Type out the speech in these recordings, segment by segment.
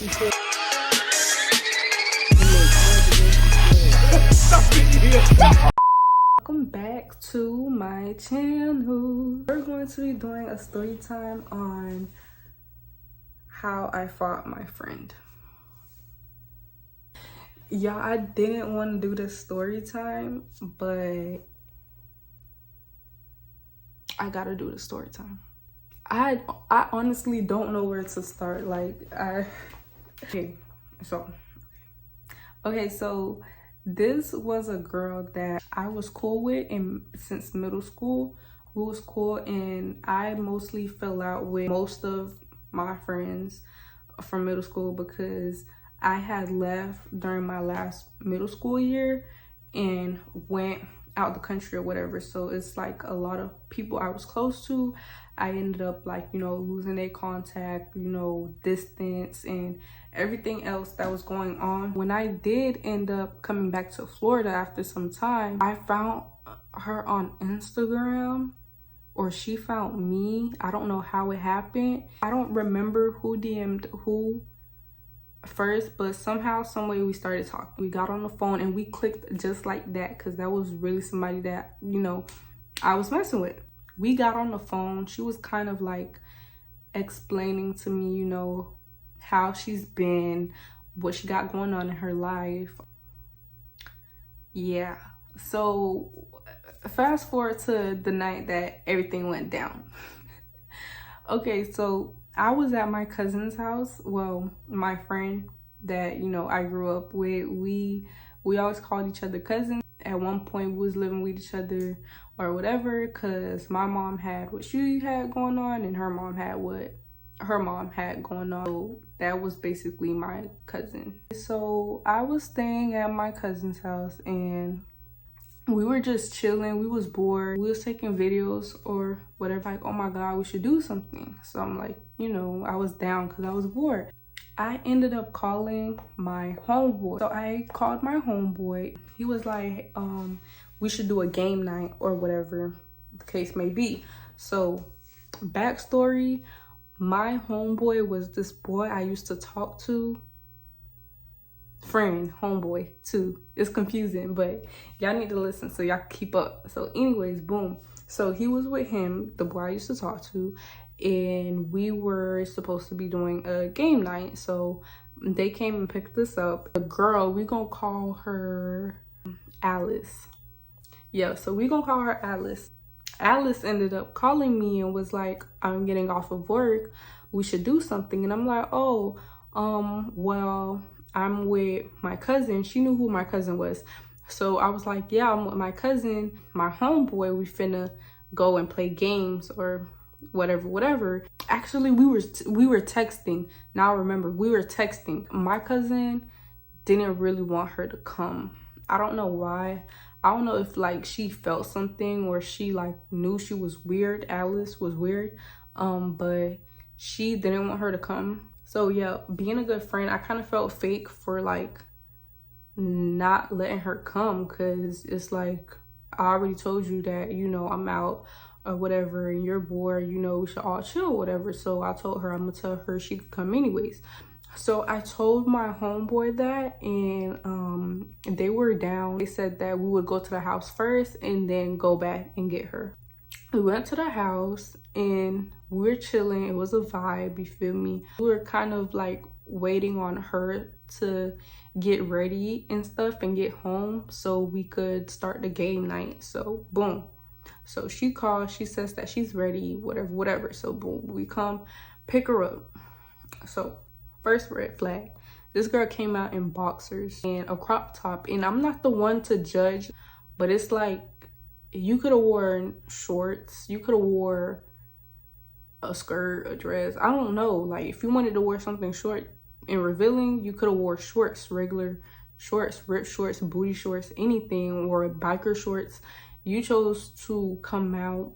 Welcome back to my channel. We're going to be doing a story time on how I fought my friend. Y'all, I didn't want to do this story time, but I gotta do the story time. I honestly don't know where to start. Okay, so this was a girl that I was cool with since middle school. We was cool, and I mostly fell out with most of my friends from middle school because I had left during my last middle school year and went out the country or whatever. So it's like a lot of people I was close to, I ended up losing their contact, distance and everything else that was going on. When I did end up coming back to Florida after some time, I found her on Instagram, or she found me. I don't know how it happened. I don't remember who DM'd who first, but somehow, some way we started talking. We got on the phone and we clicked just like that, because that was really somebody that I was messing with. We got on the phone. She was kind of like explaining to me how she's been, what she got going on in her life. Yeah, so fast forward to the night that everything went down. Okay, so I was at my cousin's house. Well, my friend that I grew up with, we always called each other cousins. At one point we was living with each other or whatever, because my mom had what she had going on and her mom had what her mom had going on. So that was basically my cousin. So I was staying at my cousin's house and we were just chilling. We was bored. We was taking videos or whatever. Like, oh my God, we should do something. So I'm like, I was down because I was bored. I ended up calling my homeboy. So I called my homeboy. He was like, we should do a game night or whatever the case may be. So backstory, my homeboy was this boy I used to talk to. Friend, homeboy too. It's confusing, but y'all need to listen so y'all keep up. So anyways, boom. So he was with him, the boy I used to talk to, and we were supposed to be doing a game night. So they came and picked us up. The girl, we gonna call her Alice. Yeah, so we gonna call her Alice. Alice ended up calling me and was like, I'm getting off of work, we should do something. And I'm like, oh, well, I'm with my cousin. She knew who my cousin was. So I was like, yeah, I'm with my cousin, my homeboy. We finna go and play games or whatever. Actually, we were texting. Now I remember, we were texting. My cousin didn't really want her to come. I don't know why. I don't know if she felt something or she knew she was weird. Alice was weird. But she didn't want her to come. So yeah, being a good friend, I kind of felt fake for not letting her come, because it's like, I already told you that, I'm out or whatever and you're bored, we should all chill or whatever. So I told her I'm gonna tell her she could come anyways. So I told my homeboy that, and they were down. They said that we would go to the house first and then go back and get her. We went to the house and we were chilling. It was a vibe, you feel me? We were kind of waiting on her to get ready and stuff and get home so we could start the game night. So boom. So she calls, she says that she's ready, whatever. So boom, we come pick her up. So first red flag, this girl came out in boxers and a crop top. And I'm not the one to judge, but it's like, you could have worn shorts, you could have wore a skirt, a dress, I don't know. If you wanted to wear something short and revealing, you could have wore shorts, regular shorts, ripped shorts, booty shorts, anything, or biker shorts. You chose to come out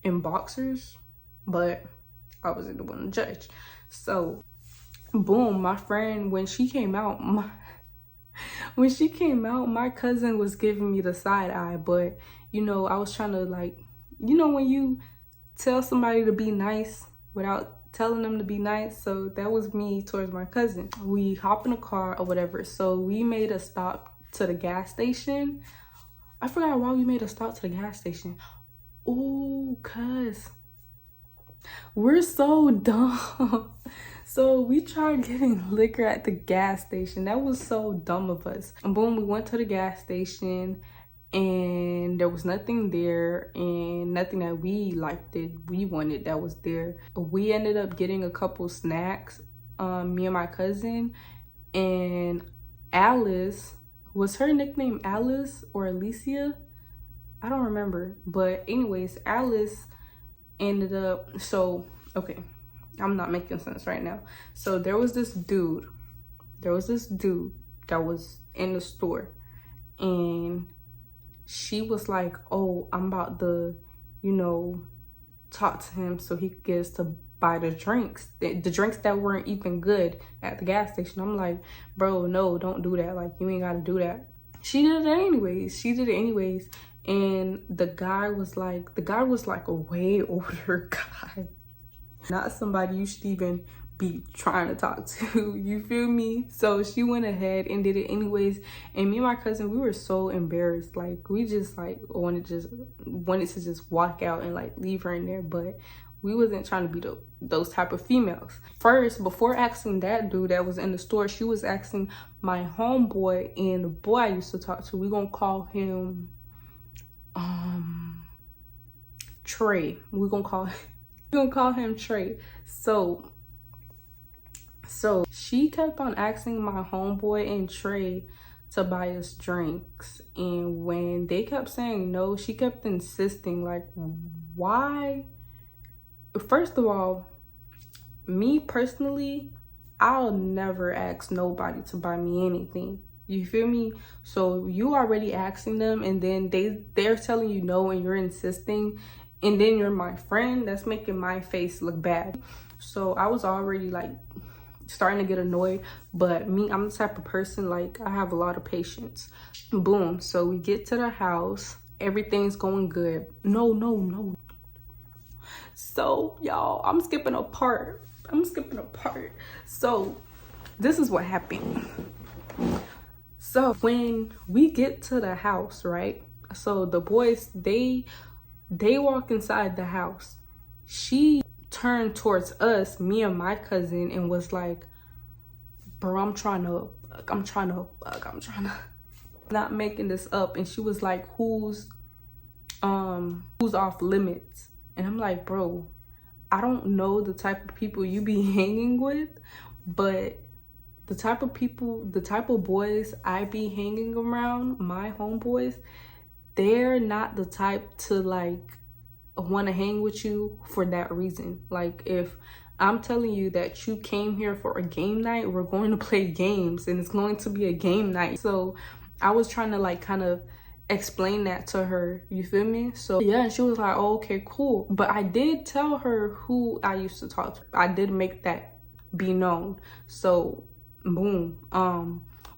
in boxers, but I wasn't the one to judge. So boom, my friend, when she came out, my cousin was giving me the side eye, but I was trying to when you tell somebody to be nice without telling them to be nice. So that was me towards my cousin. We hop in a car or whatever. So we made a stop to the gas station. I forgot why we made a stop to the gas station. Oh, cuz we're so dumb. So we tried getting liquor at the gas station. That was so dumb of us. And boom, we went to the gas station and there was nothing there, and nothing that we we wanted that was there. We ended up getting a couple snacks, me and my cousin, and Alice, was her nickname Alice or Alicia? I don't remember. But anyways, Alice ended up, so okay, I'm not making sense right now. So there was this dude that was in the store, and she was like, oh, I'm about to, you know, talk to him so he gets to buy the drinks, the drinks that weren't even good at the gas station. I'm like, bro, no, don't do that. Like, you ain't gotta do that. She did it anyways. And the guy was like a way older guy, not somebody you should even be trying to talk to, you feel me? So she went ahead and did it anyways, and me and my cousin, we were so embarrassed. Like, we just like wanted to just walk out and like leave her in there, but we wasn't trying to be those type of females. First, before asking that dude that was in the store, she was asking my homeboy, and the boy I used to talk to, we gonna call him Trey. We're gonna call him Trey. So she kept on asking my homeboy and Trey to buy us drinks, and when they kept saying no, she kept insisting. Like, why? First of all, me personally, I'll never ask nobody to buy me anything. You feel me? So you already asking them, and then they're telling you no, and you're insisting, and then you're my friend. That's making my face look bad. So I was already like starting to get annoyed, but me, I'm the type of person, like, I have a lot of patience. Boom. So we get to the house, everything's going good. No. So y'all, I'm skipping a part. So this is what happened. So when we get to the house, right? So the boys, they walk inside the house. She turned towards us, me and my cousin, and was like, bro, I'm trying to not making this up. And she was like, who's off limits? And I'm like, bro, I don't know the type of people you be hanging with, but the type of boys I be hanging around, my homeboys, they're not the type to like want to hang with you for that reason. Like, if I'm telling you that you came here for a game night, we're going to play games, and it's going to be a game night. So I was trying to like kind of explain that to her, you feel me? So yeah, and she was like, oh, okay, cool. But I did tell her who I used to talk to. I did make that be known. So boom,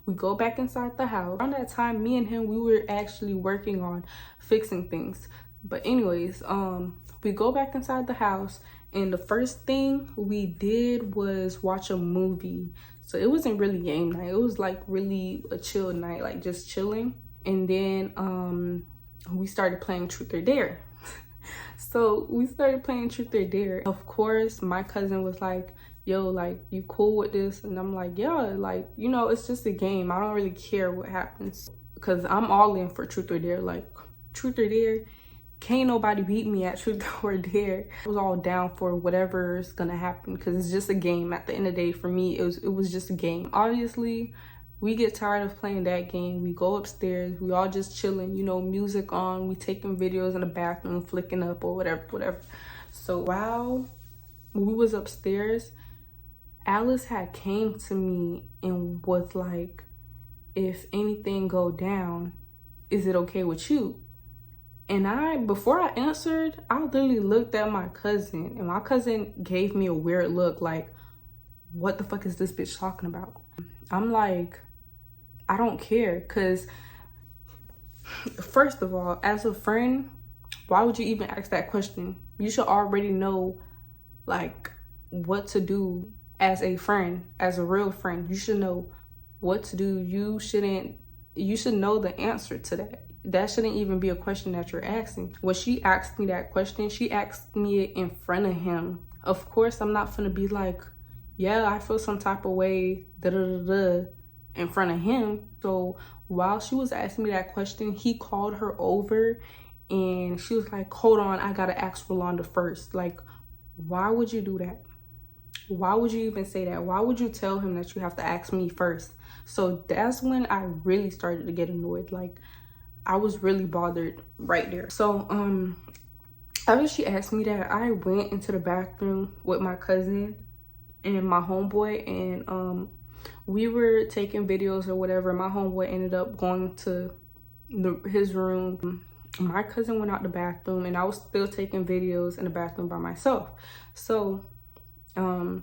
we go back inside the house. Around that time, me and him, we were actually working on fixing things. But anyways, we go back inside the house, and the first thing we did was watch a movie. So it wasn't really game night, it was like really a chill night, like just chilling. And then we started playing Truth or Dare. So we started playing Truth or Dare. Of course, my cousin was like, yo, like, you cool with this? And I'm like, yeah, like, you know, it's just a game. I don't really care what happens, because I'm all in for Truth or Dare. Like, Truth or Dare, can't nobody beat me at Truth or Dare. I was all down for whatever's gonna happen, because it's just a game. At the end of the day, for me, it was just a game. Obviously, we get tired of playing that game. We go upstairs, we all just chilling, you know, music on, we taking videos in the bathroom, flicking up or whatever. So while we was upstairs, Alice had came to me and was like, if anything go down, is it okay with you? And before I answered, I literally looked at my cousin, and my cousin gave me a weird look like, what the fuck is this bitch talking about? I'm like, I don't care, because first of all, as a friend, why would you even ask that question? You should already know, like, what to do as a friend, as a real friend. You should know what to do. You should know the answer to that. That shouldn't even be a question that you're asking. When she asked me that question, she asked me it in front of him. Of course, I'm not gonna be like, yeah, I feel some type of way, in front of him. So while she was asking me that question, he called her over and she was like, hold on, I gotta ask Rolanda first. Like, why would you do that? Why would you even say that? Why would you tell him that you have to ask me first? So that's when I really started to get annoyed. Like, I was really bothered right there. So after she asked me that, I went into the bathroom with my cousin and my homeboy, and we were taking videos or whatever. My homeboy ended up going to his room. My cousin went out the bathroom and I was still taking videos in the bathroom by myself. So my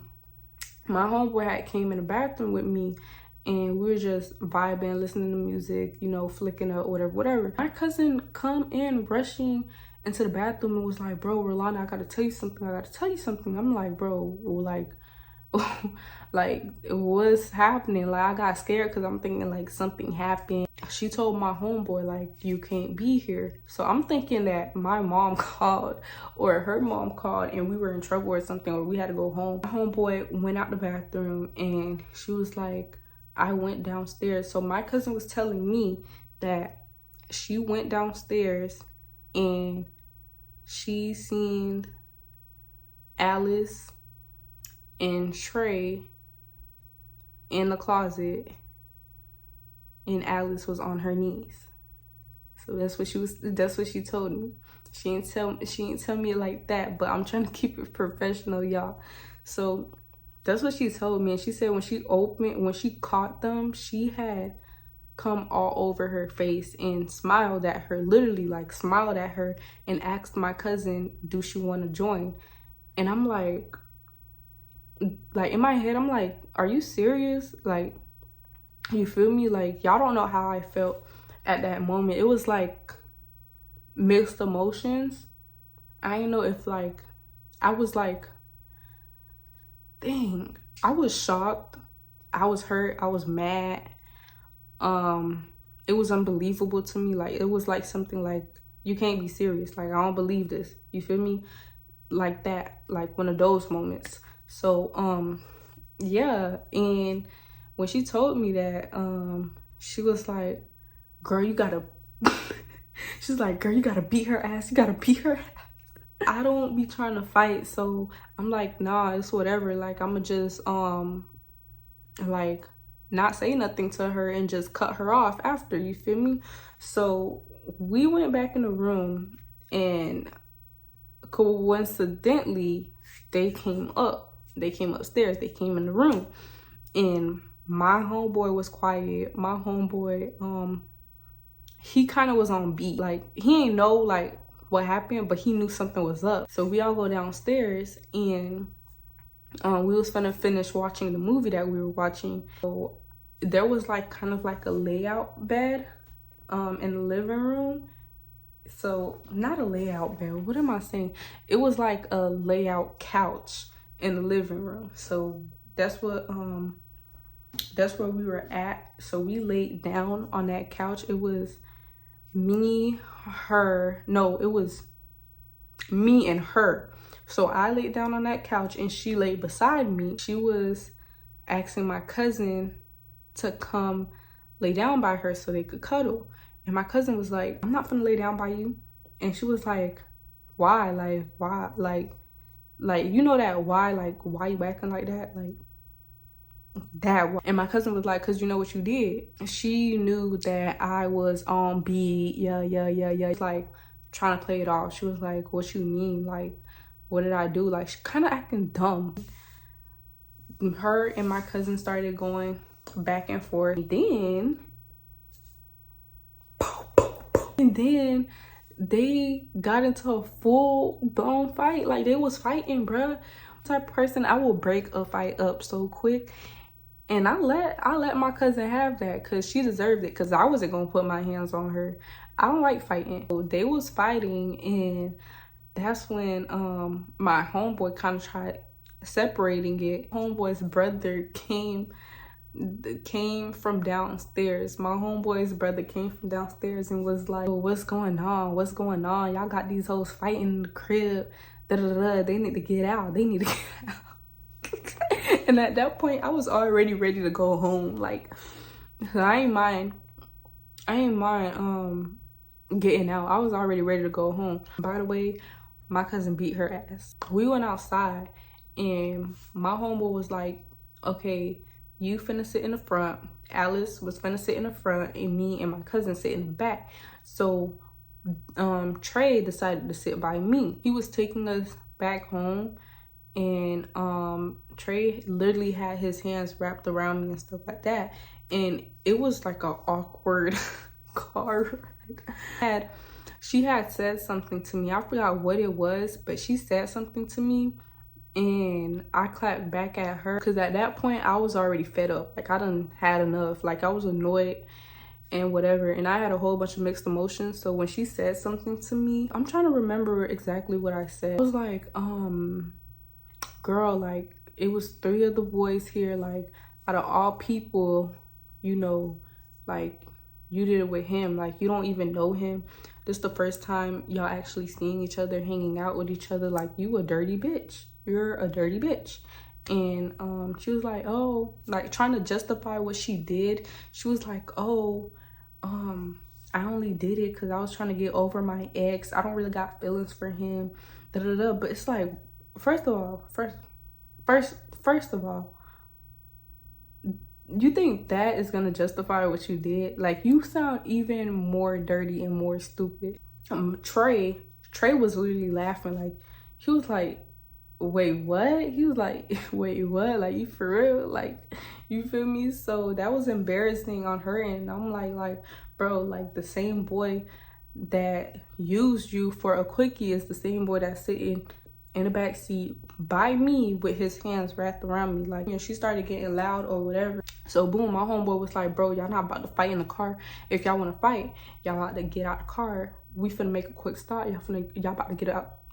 homeboy had came in the bathroom with me and we were just vibing, listening to music, you know, flicking up, whatever. My cousin come in rushing into the bathroom and was like, bro, Rolanda, I gotta tell you something. I'm like, bro, like, like, what's happening? Like, I got scared because I'm thinking like something happened. She told my homeboy like, you can't be here. So I'm thinking that my mom called or her mom called and we were in trouble or something, or we had to go home. My homeboy went out the bathroom and she was like, I went downstairs. So my cousin was telling me that she went downstairs and she seen Alice and Trey in the closet and Alice was on her knees. So that's what she told me. She didn't tell me it like that, but I'm trying to keep it professional, y'all. So that's what she told me. And she said when she caught them, she had come all over her face and smiled at her, literally like smiled at her and asked my cousin, do she want to join? And I'm like in my head, I'm like, are you serious? Like, you feel me? Like, y'all don't know how I felt at that moment. It was like mixed emotions. I didn't know if like, I was like, dang, I was shocked. I was hurt. I was mad. It was unbelievable to me. Like, it was like something like, you can't be serious. Like, I don't believe this. You feel me? Like that, like one of those moments. So, yeah. And when she told me that, she was like, girl, you gotta, she's like, girl, you gotta beat her ass. You gotta beat her ass. I don't be trying to fight. So I'm like, nah, it's whatever. Like, I'ma just, like, not say nothing to her and just cut her off after, you feel me? So we went back in the room and coincidentally, they came upstairs, they came in the room and my homeboy was quiet. My homeboy, he kind of was on beat. Like, he ain't know like what happened, but he knew something was up. So we all go downstairs and we was finna finish watching the movie that we were watching. So there was like kind of like a layout bed in the living room. So not a layout bed, what am I saying? It was like a layout couch in the living room. So that's where we were at. So we laid down on that couch. It was me, her, no, it was me and her. So I laid down on that couch and she laid beside me. She was asking my cousin to come lay down by her so they could cuddle. And my cousin was like, I'm not gonna lay down by you. And she was like, why? Like, why? Like, you know that why? Like, why you acting like that? Like, that. And my cousin was like, cause you know what you did. She knew that I was on beat. Yeah. Like, trying to play it off. She was like, what you mean? Like, what did I do? Like, she kind of acting dumb. Her and my cousin started going back and forth. And then they got into a full-blown fight. Like, they was fighting, bruh. Type of person, I will break a fight up so quick. And I let my cousin have that because she deserved it, because I wasn't gonna put my hands on her. I don't like fighting. So they was fighting, and that's when my homeboy kind of tried, separating it. Homeboy's brother came from downstairs. My homeboy's brother came from downstairs and was like, oh, what's going on? What's going on? Y'all got these hoes fighting in the crib. Da, da, da. They need to get out. They need to get out. And at that point, I was already ready to go home. Like, I ain't mind getting out. I was already ready to go home. By the way, my cousin beat her ass. We went outside and my homeboy was like, okay, you finna sit in the front. Alice was finna sit in the front and me and my cousin sit in the back. So Trey decided to sit by me. He was taking us back home and Trey literally had his hands wrapped around me and stuff like that. And it was like an awkward car ride. She had said something to me. I forgot what it was, but she said something to me and I clapped back at her because at that point I was already fed up. Like I done had enough. Like I was annoyed and whatever, and I had a whole bunch of mixed emotions. So when she said something to me, I'm trying to remember exactly what I said. I was like, girl, like it was 3 of the boys here, like out of all people, you know, like you did it with him, like you don't even know him. This the first time y'all actually seeing each other, hanging out with each other. Like you a dirty bitch. You're a dirty bitch. And she was like, oh, like trying to justify what she did. She was like, oh, I only did it because I was trying to get over my ex. I don't really got feelings for him. Da, da, da. But it's like, first of all, you think that is gonna justify what you did? Like you sound even more dirty and more stupid. Trey was literally laughing. Like he was like, wait, what? He was like, wait, what? Like you for real? Like you feel me? So that was embarrassing on her end. I'm like bro, like the same boy that used you for a quickie is the same boy that's sitting in the back seat by me with his hands wrapped around me. Like, you know, she started getting loud or whatever. So boom, my homeboy was like, bro, y'all not about to fight in the car. If y'all want to fight, y'all about to get out the car. We finna make a quick stop. Y'all about to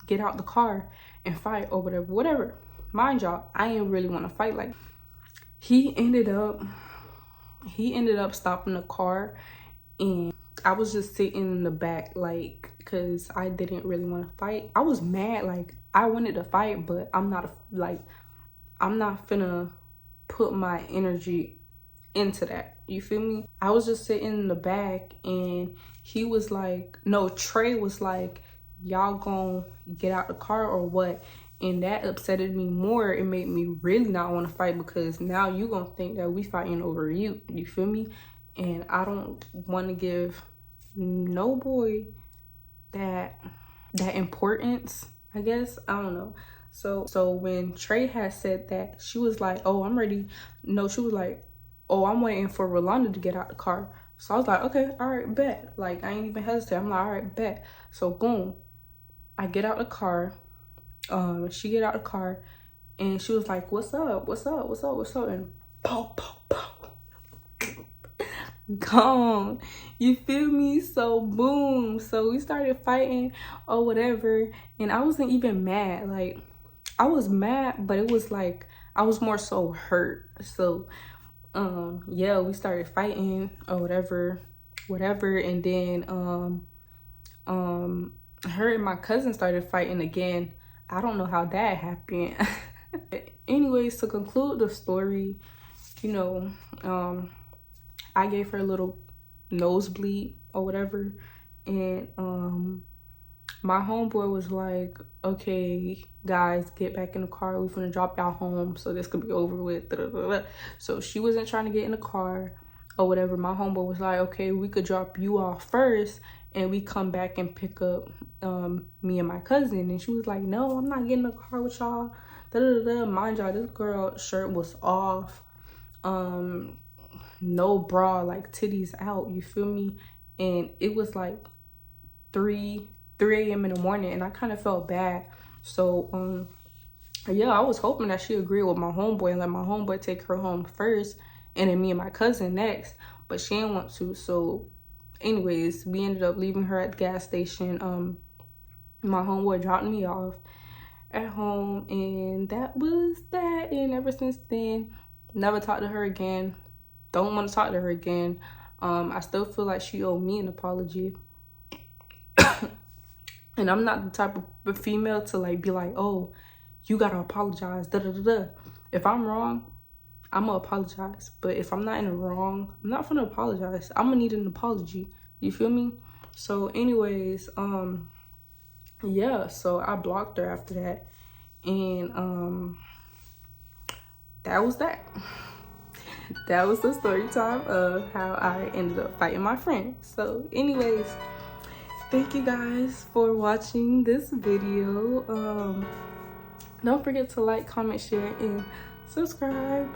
get out the car and fight or whatever. Mind y'all, I ain't really want to fight. Like he ended up stopping the car and I was just sitting in the back, like, because I didn't really want to fight. I was mad, like I wanted to fight, but I'm not finna put my energy into that. You feel me? I was just sitting in the back and he was like, no, Trey was like, y'all gonna get out the car or what? And that upsetted me more. It made me really not want to fight because now you gonna think that we fighting over you. You feel me? And I don't want to give no boy that importance, I guess. I don't know. So when Trey had said that, she was like, oh, I'm ready. No, she was like, oh, I'm waiting for Rolanda to get out the car. So I was like, okay, all right, bet. Like I ain't even hesitate. I'm like, all right, bet. So boom, I get out the car. She get out the car and she was like, what's up? What's up? What's up? What's up? And pow, pow, pow. Gone. You feel me? So boom. So we started fighting or whatever. And I wasn't even mad. Like I was mad, but it was like I was more so hurt. So yeah, we started fighting or whatever. And then her and my cousin started fighting again. I don't know how that happened. Anyways, to conclude the story, you know, I gave her a little nosebleed or whatever, and my homeboy was like, okay guys, get back in the car, we finna drop y'all home so this could be over with. Da, da, da, da. So she wasn't trying to get in the car or whatever. My homeboy was like, okay, we could drop you off first and we come back and pick up me and my cousin. And she was like, no, I'm not getting in the car with y'all. Da, da, da, da. Mind y'all, this girl's shirt was off, no bra, like titties out, you feel me? And it was like 3 a.m. in the morning and I kind of felt bad. So yeah, I was hoping that she agreed with my homeboy and let my homeboy take her home first and then me and my cousin next, but she didn't want to. So anyways, we ended up leaving her at the gas station. My homeboy dropped me off at home, and that was that. And ever since then, never talked to her again. Don't want to talk to her again. I still feel like she owed me an apology. And I'm not the type of female to like be like, oh, you gotta apologize, da da da da. If I'm wrong, I'm gonna apologize. But if I'm not in the wrong, I'm not gonna apologize. I'm gonna need an apology. You feel me? So anyways, yeah, so I blocked her after that. And that was that. That was the story time of how I ended up fighting my friend. So anyways, thank you guys for watching this video. Don't forget to like, comment, share, and subscribe.